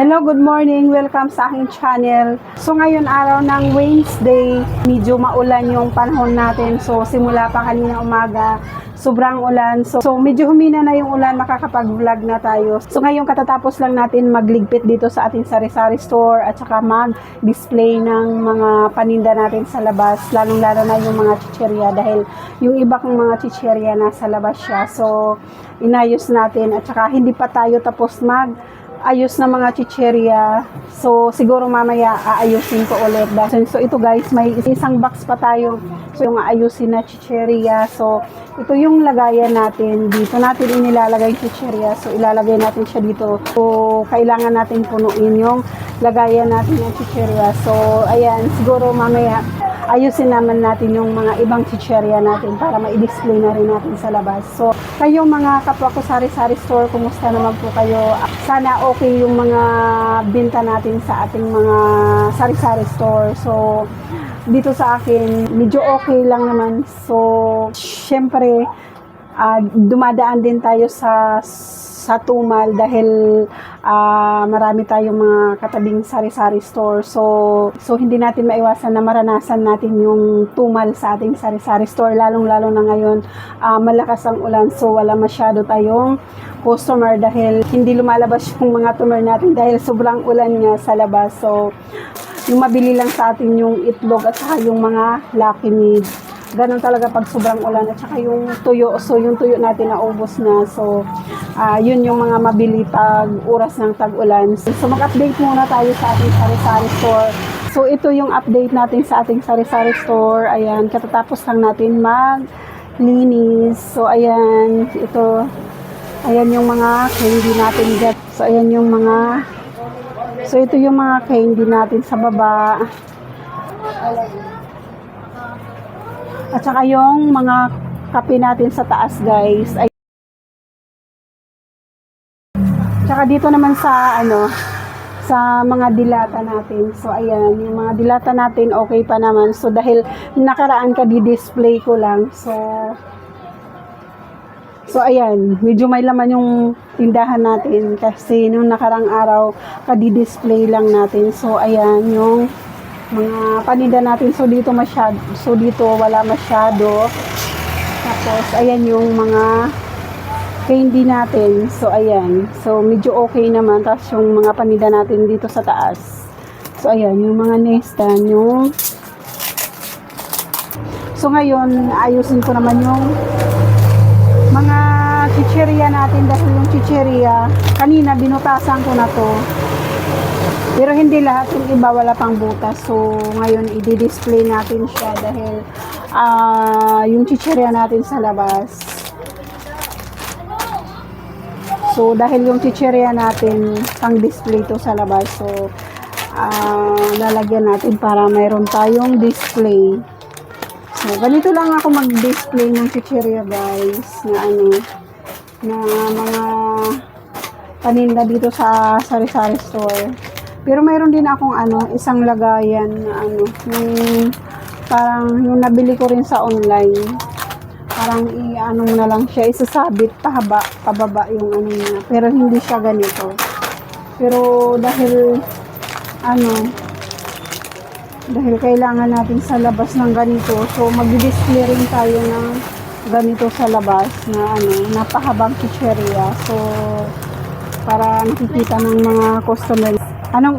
Hello, good morning. Welcome sa aking channel. So ngayon araw ng Wednesday, medyo maulan yung panahon natin. So simula pa kanina umaga, sobrang ulan. So medyo humina na yung ulan, makakapag-vlog na tayo. So ngayon katatapos lang natin magligpit dito sa ating sari-sari store at saka mag-display ng mga paninda natin sa labas. Lalong-lalo na yung mga chicherya dahil yung iba kong mga chicherya nasa labas siya. So inayos natin at saka hindi pa tayo tapos ayos na mga chicherya. So, siguro mamaya aayusin ko ulit. So, ito guys, may isang box pa tayo. So, yung aayusin na chicherya. So, ito yung lagayan natin. Dito natin inilalagay chicherya. So, ilalagay natin siya dito. So, kailangan natin punuin yung lagayan natin ng chicherya. So, ayan, siguro mamaya ayusin naman natin yung mga ibang chicherya natin para ma-display na rin natin sa labas. So, kayong mga kapwa ko sari-sari store, kumusta naman po kayo? Sana okay yung mga binta natin sa ating mga sari-sari store. So, dito sa akin, medyo okay lang naman. So, syempre, dumadaan din tayo sa tumal dahil marami tayong mga katabing sari-sari store. So hindi natin maiwasan na maranasan natin yung tumal sa ating sari-sari store, lalong-lalo na ngayon malakas ang ulan, so wala masyado tayong customer dahil hindi lumalabas yung mga tumal natin dahil sobrang ulan nga sa labas. So yung mabili lang sa atin yung itlog at saka yung mga Lucky Mead. Ganun talaga pag sobrang ulan at saka yung tuyo. So yung tuyo natin naubos na. So yun yung mga mabili pag oras ng tag-ulan. So mag-update muna tayo sa ating sari-sari store. So ito yung update natin sa ating sari-sari store. Ayan, katatapos lang natin maglinis. So ayan, ito. Ayan yung mga candy natin dyan. So ayan yung mga, so ito yung mga candy natin sa baba. At saka yung mga kape natin sa taas, guys. Tsaka dito naman sa sa mga dilata natin. So ayan, yung mga dilata natin okay pa naman. So dahil nakaraan ka di-display ko lang. So ayan, medyo may laman yung tindahan natin kasi nung nakarang araw ka-display lang natin. So ayan yung mga paninda natin. So dito wala masyado. Tapos ayan yung mga candy natin. So ayan, so medyo okay naman. Tapos yung mga paninda natin dito sa taas. So ayan yung mga nestan yung. So ngayon ayusin ko naman yung mga chicherya natin dahil yung chicherya kanina binutasan ko na to. Pero hindi lahat, yung iba wala pang butas. So, ngayon, i-display natin siya dahil yung chicherya natin sa labas. So, dahil yung chicherya natin pang-display to sa labas. So, lalagyan natin para mayroon tayong display. So, ganito lang ako mag-display ng chicherya, guys. Na mga paninda dito sa sari-sari store. Pero mayroon din akong isang lagayan na yung parang yung nabili ko rin sa online. Parang mo na lang siya, isasabit pababa yung niya. Pero hindi siya ganito. Pero dahil dahil kailangan natin sa labas ng ganito, so mag-display rin tayo ng ganito sa labas na napahabang chicherya. So para nakikita ng mga customer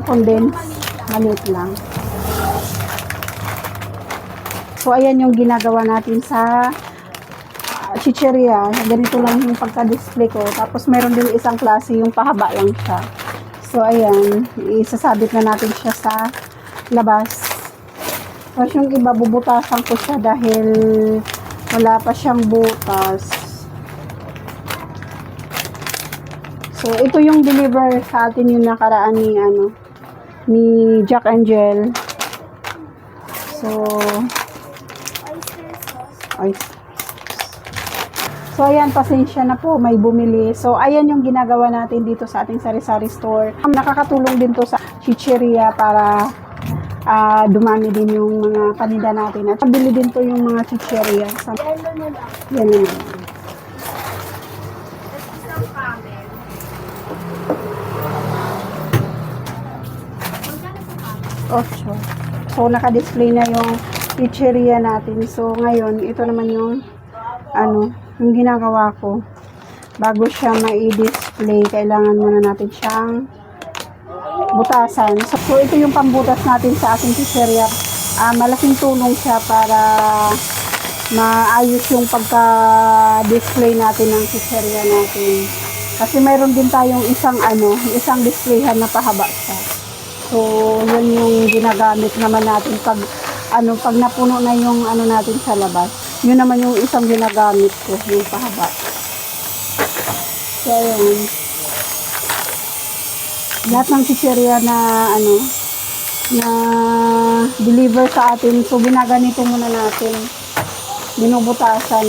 condense, maliit lang. So ayan yung ginagawa natin sa chicherya. Ganito lang yung pagka-display ko. Tapos meron din isang klase yung pahaba lang siya. So ayan, isasabit na natin siya sa labas. Tapos yung iba bubutasan ko siya dahil wala pa siyang butas. So, ito yung deliver sa atin yung nakaraan ni Jack Angel. So, ayan, pasensya na po, may bumili. So, ayan yung ginagawa natin dito sa ating sari-sari store. Nakakatulong din to sa chicherya para dumami din yung mga paninda natin. At pabili din to yung mga chicherya. Yan naman. So, naka-display na yung chicheria natin. So, ngayon, ito naman yung yung ginagawa ko. Bago siya mai-display, kailangan muna natin siyang butasan. So, ito yung pambutas natin sa ating chicheria. Malaking tulong siya para maayos yung pagka-display natin ng chicheria natin. Kasi mayroon din tayong isang displayhan na pahaba siya. So, yun yung ginagamit naman natin pag napuno na yung natin sa labas. Yun naman yung isang ginagamit ko, yung pahaba. So, yun. Lahat ng chicheria na na deliver sa atin. So, ginaganito muna natin. Binubutasan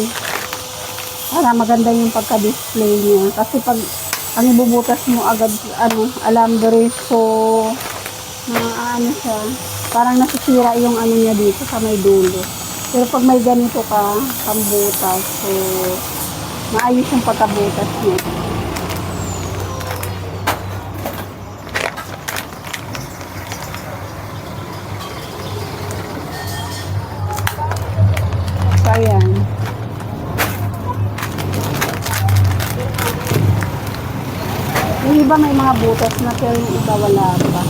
para maganda yung pagka-display niya. Kasi pag ang ibubutas mo agad, alambre, so, siya, parang nasisira yung niya dito sa may dulo. Pero pag may ganito ka, pambutas, so, maayos yung pagkabutas niya. So, ayan. Yung iba may mga butas na, pero yung iba wala pa.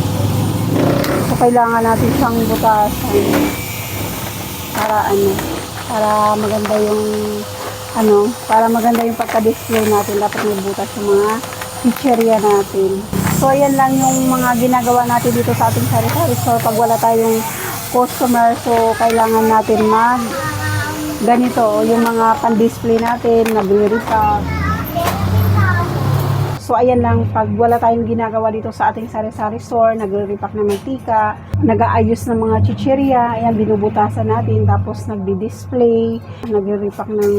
So, kailangan natin siyang butasan para maganda yung para maganda yung pagka-display natin. Dapat may butas yung mga chicheria natin. So, ayan lang yung mga ginagawa natin dito sa ating sari-sari store. Pag wala tayong customer, so, kailangan natin ganito, yung mga pan-display natin, nagre-repack. So, ayan lang, pag wala tayong ginagawa dito sa ating sari-sari store, nagre-repack ng mantika, nag-aayos ng mga chicheria, ayan, binubutasan natin, tapos nagdi-display, nagre-repack ng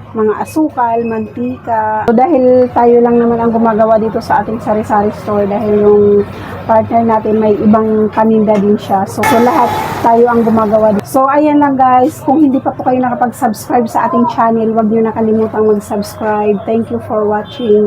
mga asukal, mantika. So, dahil tayo lang naman ang gumagawa dito sa ating sari-sari store, dahil yung partner natin may ibang paninda din siya. So, lahat tayo ang gumagawa dito. So, ayan lang guys, kung hindi pa po kayo nakapag-subscribe sa ating channel, huwag niyo nakalimutan mag-subscribe. Thank you for watching.